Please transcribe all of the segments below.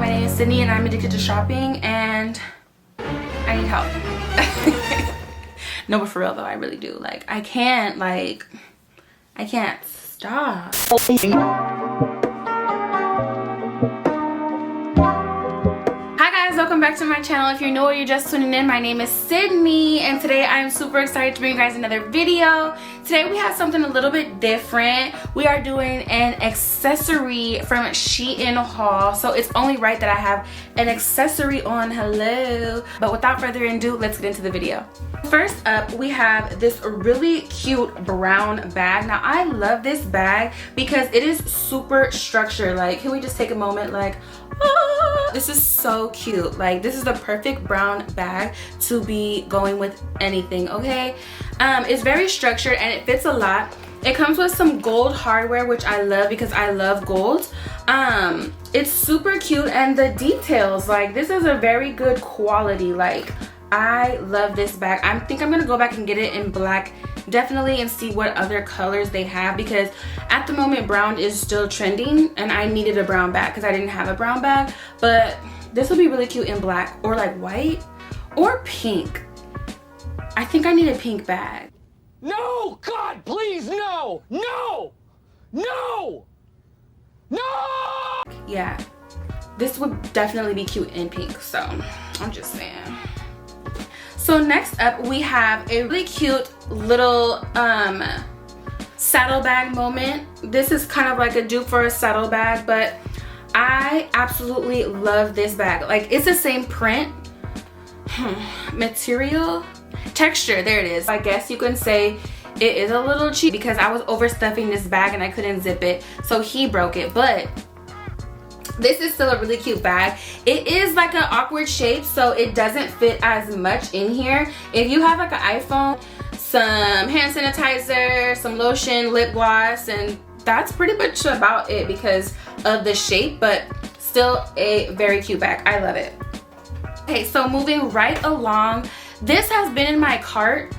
My name is Sydney and I'm addicted to shopping and I need help. No, but for real though, I really do. Like, I can't stop. Welcome back to my channel. If you're new or you're just tuning in, my name is Sydney and today I'm super excited to bring you guys another video. Today we have something a little bit different. We are doing an accessory from Shein haul, so it's only right that I have an accessory on. Hello. But without further ado, let's get into the video. First up, we have this really cute brown bag. Now I love this bag because it is super structured. Like, can we just take a moment? Like, this is so cute. Like, this is the perfect brown bag to be going with anything, okay? It's very structured and it fits a lot. It comes with some gold hardware, which I love because I love gold. It's super cute, and the details, like, this is a very good quality. Like, I love this bag. I think I'm gonna go back and get it in black definitely and see what other colors they have, because at the moment brown is still trending and I needed a brown bag because I didn't have a brown bag. But this will be really cute in black or like white or pink. I think I need a pink bag. No, God, please, no, no, no, no. Yeah, this would definitely be cute in pink, so I'm just saying. So next up, we have a really cute little saddle bag moment. This is kind of like a dupe for a saddle bag, but I absolutely love this bag. Like, it's the same print, material, texture, there it is. I guess you can say it is a little cheap because I was overstuffing this bag and I couldn't zip it, so he broke it. But this is still a really cute bag. It is like an awkward shape, so it doesn't fit as much in here. If you have like an iPhone, some hand sanitizer, some lotion, lip gloss, and that's pretty much about it because of the shape, but still a very cute bag. I love it. Okay, so moving right along, this has been in my cart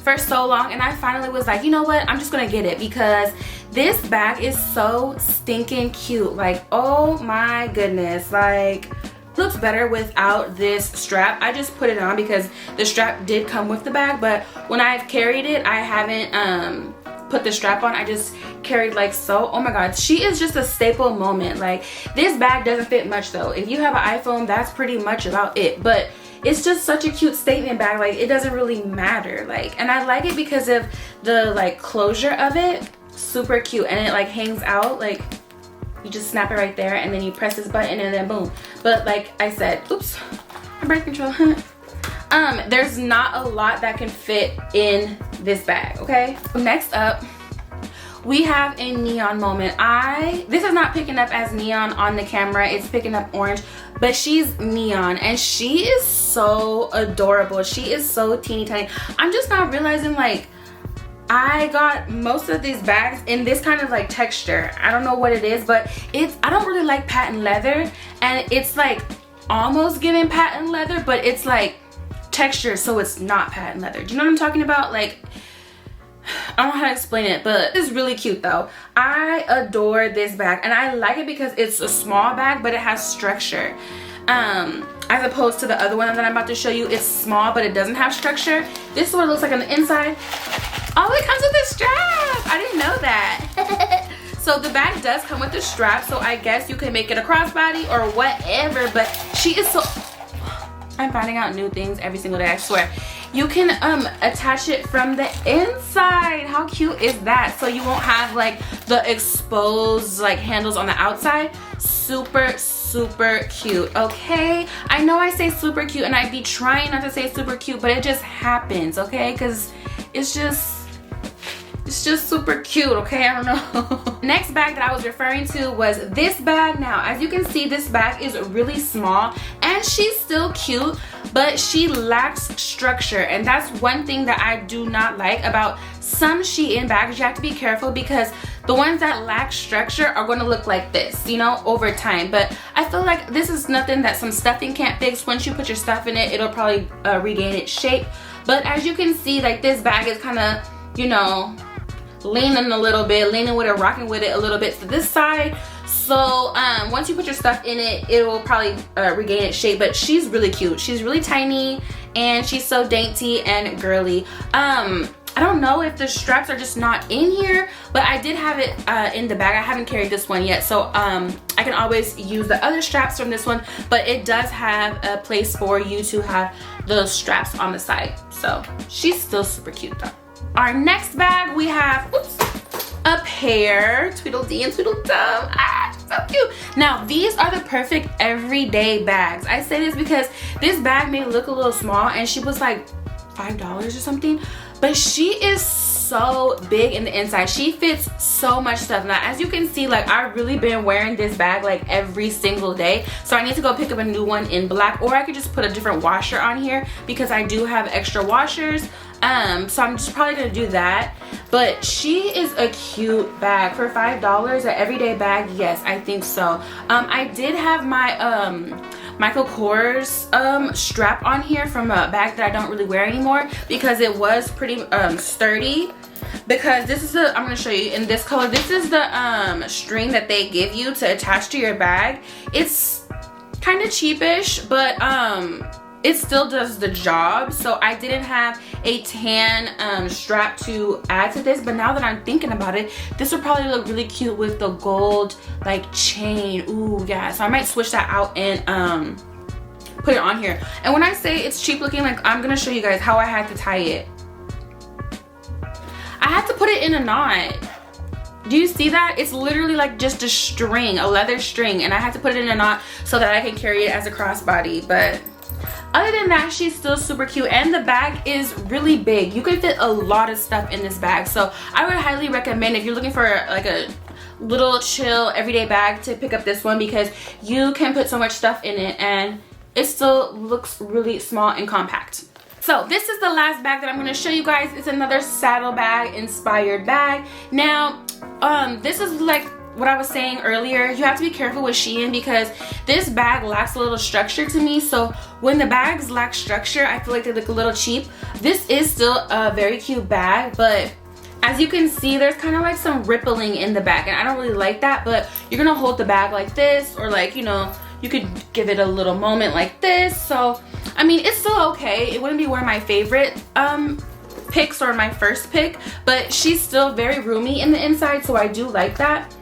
for so long and I finally was like, you know what, I'm just gonna get it because this bag is so stinking cute. Like, oh my goodness, like, looks better without this strap. I just put it on because the strap did come with the bag, but when I've carried it, I haven't put the strap on. I just carried like so. Oh my god, she is just a staple moment. Like, this bag doesn't fit much though. If you have an iPhone, that's pretty much about it, but it's just such a cute statement bag. Like, it doesn't really matter. Like, and I like it because of the like closure of it. Super cute, and it like hangs out. Like, you just snap it right there and then you press this button and then boom. But like I said, oops, I'm birth control. There's not a lot that can fit in this bag, okay? Next up, we have a neon moment. This is not picking up as neon on the camera, it's picking up orange, but she's neon and she is so adorable. She is so teeny tiny. I'm just not realizing, like, I got most of these bags in this kind of like texture. I don't know what it is, but I don't really like patent leather, and it's like almost giving patent leather, but it's like texture, so it's not patent leather. Do you know what I'm talking about? Like, I don't know how to explain it, but it's really cute though. I adore this bag and I like it because it's a small bag, but it has structure. As opposed to the other one that I'm about to show you, it's small, but it doesn't have structure. This is what it looks like on the inside. Oh, it comes with a strap. I didn't know that. So the bag does come with a strap, so I guess you can make it a crossbody or whatever, but she is so... I'm finding out new things every single day, I swear. You can attach it from the inside. How cute is that? So you won't have like the exposed like handles on the outside. Super, super cute, okay? I know I say super cute and I be trying not to say super cute, but it just happens, okay? Because it's just super cute, okay? I don't know. Next bag that I was referring to was this bag. Now, as you can see, this bag is really small and she's still cute, but she lacks structure, and that's one thing that I do not like about some Shein bags. You have to be careful because the ones that lack structure are going to look like this, you know, over time. But I feel like this is nothing that some stuffing can't fix. Once you put your stuff in it, it'll probably regain its shape. But as you can see, like, this bag is kind of, you know, leaning a little bit, leaning with it, rocking with it a little bit. So this side, So once you put your stuff in it, it will probably regain its shape. But she's really cute. She's really tiny and she's so dainty and girly. I don't know if the straps are just not in here, but I did have it in the bag. I haven't carried this one yet, so I can always use the other straps from this one, but it does have a place for you to have the straps on the side. So she's still super cute though. Our next bag, we have, oops, a pair, Tweedledee and Tweedledum. Ah, she's so cute. Now, these are the perfect everyday bags. I say this because this bag may look a little small and she was like $5 or something, but she is so big in the inside. She fits so much stuff. Now, as you can see, like, I've really been wearing this bag like every single day, so I need to go pick up a new one in black, or I could just put a different washer on here because I do have extra washers. So I'm just probably gonna do that. But she is a cute bag for $5, an everyday bag. Yes, I think so. I did have my Michael Kors strap on here from a bag that I don't really wear anymore because it was pretty sturdy. Because this is the, I'm going to show you in this color, this is the string that they give you to attach to your bag. It's kind of cheapish, but it still does the job. So I didn't have a tan strap to add to this, but now that I'm thinking about it, this would probably look really cute with the gold like chain. Ooh, yeah, so I might switch that out and put it on here. And when I say it's cheap looking, like, I'm gonna show you guys how I had to tie it. I had to put it in a knot. Do you see that? It's literally like just a string, a leather string, and I had to put it in a knot so that I can carry it as a crossbody. But other than that, she's still super cute, and the bag is really big. You can fit a lot of stuff in this bag, so I would highly recommend, if you're looking for like a little chill everyday bag, to pick up this one because you can put so much stuff in it and it still looks really small and compact. So this is the last bag that I'm going to show you guys. It's another saddlebag inspired bag. Now this is like what I was saying earlier. You have to be careful with Shein because this bag lacks a little structure to me. So when the bags lack structure, I feel like they look a little cheap. This is still a very cute bag, but as you can see, there's kind of like some rippling in the bag, and I don't really like that. But you're gonna hold the bag like this, or like, you know, you could give it a little moment like this. So I mean, it's still okay. It wouldn't be one of my favorite picks or my first pick, but she's still very roomy in the inside, so I do like that.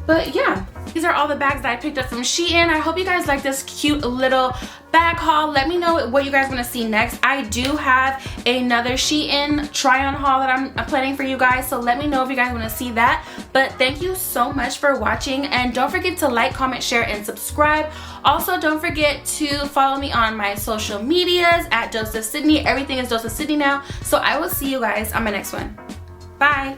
But yeah, these are all the bags that I picked up from Shein. I hope you guys like this cute little bag haul. Let me know what you guys want to see next. I do have another Shein try on haul that I'm planning for you guys, so let me know if you guys want to see that. But thank you so much for watching, and don't forget to like, comment, share, and subscribe. Also, don't forget to follow me on my social medias at Sydnee. Everything is Sydnee now. So I will see you guys on my next one. Bye.